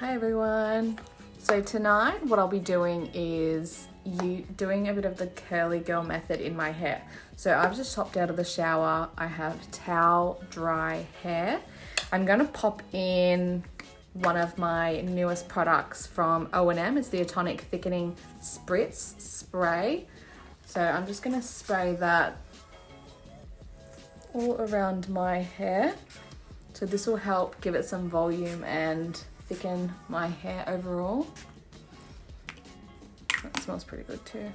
Hi everyone. So tonight what I'll be doing is doing a bit of the curly girl method in my hair. So I've just hopped out of the shower. I have towel dry hair. I'm gonna pop in one of my newest products from O&M. It's the Atonic thickening spritz spray. So I'm just gonna spray that all around my hair. So this will help give it some volume and thicken my hair overall. That smells pretty good too.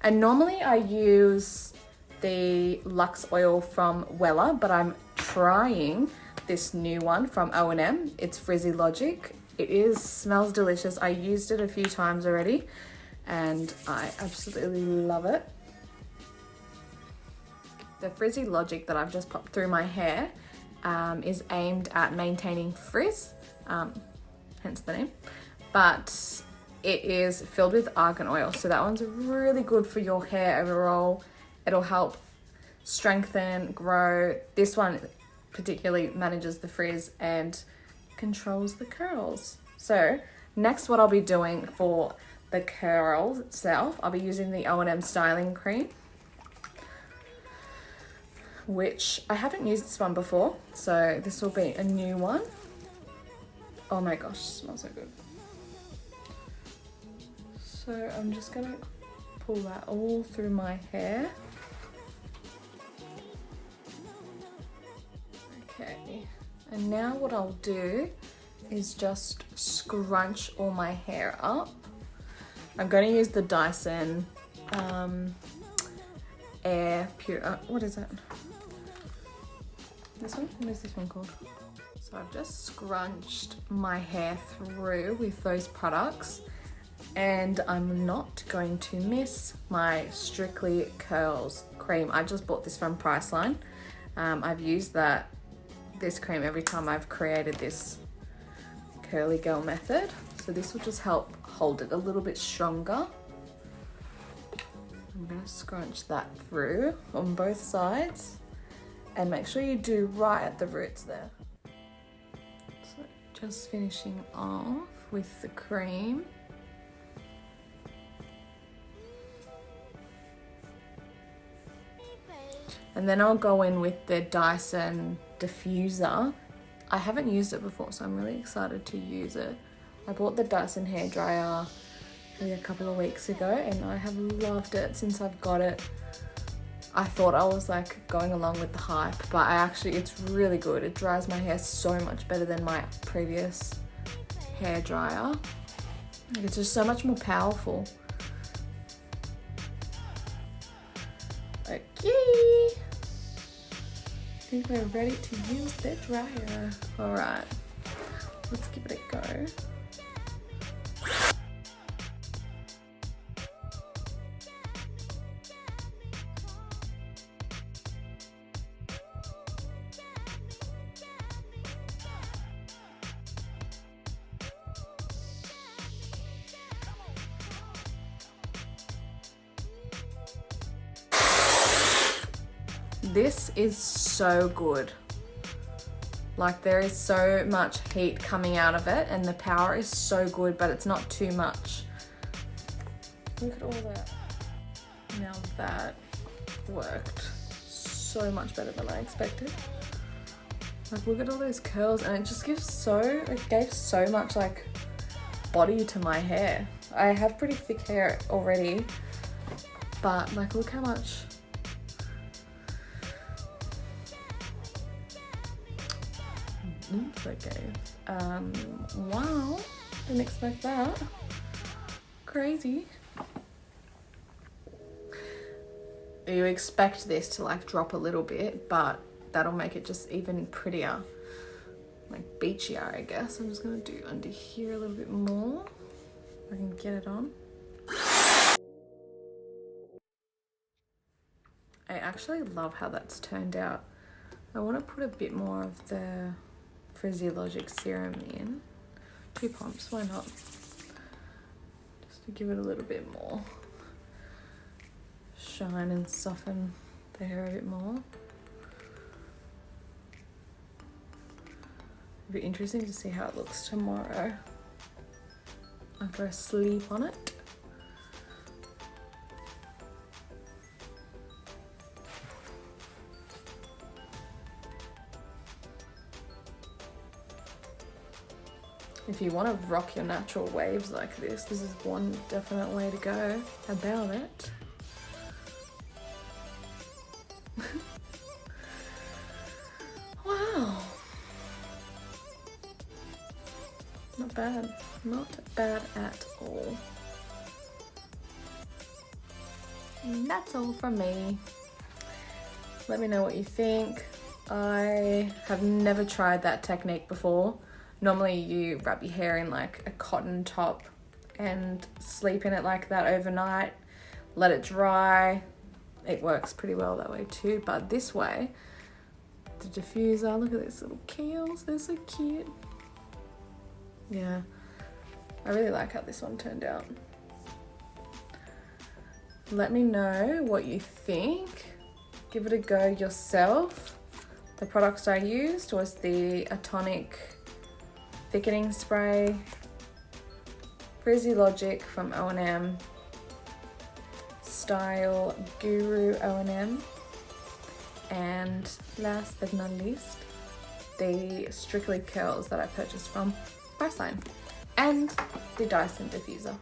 And normally I use the Luxe oil from Wella, but I'm trying this new one from O&M. It's Frizzy Logic. It smells delicious. I used it a few times already and I absolutely love it. The Frizzy Logic that I've just popped through my hair is aimed at maintaining frizz, hence the name, but it is filled with argan oil. So that one's really good for your hair overall. It'll help strengthen, grow. This one particularly manages the frizz and controls the curls. So next what I'll be doing for the curls itself, I'll be using the O&M styling cream, which I haven't used this one before. So this will be a new one. Oh my gosh, it smells so good. So I'm just gonna pull that all through my hair. Okay, and now what I'll do is just scrunch all my hair up. I'm going to use the Dyson what is that? This one? What is this one called? So I've just scrunched my hair through with those products, and I'm not going to miss my Strictly Curls cream. I just bought this from Priceline. I've used this cream every time I've created this curly girl method. So this will just help hold it a little bit stronger. I'm gonna scrunch that through on both sides and make sure you do right at the roots there. So just finishing off with the cream. And then I'll go in with the Dyson Diffuser. I haven't used it before, so I'm really excited to use it. I bought the Dyson Hair Dryer maybe a couple of weeks ago and I have loved it since I've got it. I thought I was like going along with the hype, but it's really good. It dries my hair so much better than my previous hair dryer. It's just so much more powerful. Okay. I think we're ready to use the dryer. All right, let's give it a go. This is so good. Like there is so much heat coming out of it and the power is so good, but it's not too much. Look at all that. Now that worked so much better than I expected. Like look at all those curls, and it just gave so much like body to my hair. I have pretty thick hair already, but like look how much. Okay. Wow, didn't expect that. Crazy. You expect this to like drop a little bit, but that'll make it just even prettier, like beachier, I guess. I'm just gonna do under here a little bit more. If I can get it on. I actually love how that's turned out. I want to put a bit more of the Frizzy Logic serum in. 2 pumps, why not? Just to give it a little bit more shine and soften the hair a bit more. It'll be interesting to see how it looks tomorrow after I sleep on it. If you want to rock your natural waves like this is one definite way to go about it. Wow. Not bad. Not bad at all. And that's all from me. Let me know what you think. I have never tried that technique before. Normally you wrap your hair in like a cotton top and sleep in it like that overnight, let it dry. It works pretty well that way too, but this way, the diffuser, look at these little keels, they're so cute. Yeah, I really like how this one turned out. Let me know what you think. Give it a go yourself. The products I used was the Atonic thickening spray, Frizzy Logic from O&M, Style Guru O&M, and last but not least, the Strictly Curls that I purchased from Priceline, and the Dyson Diffuser.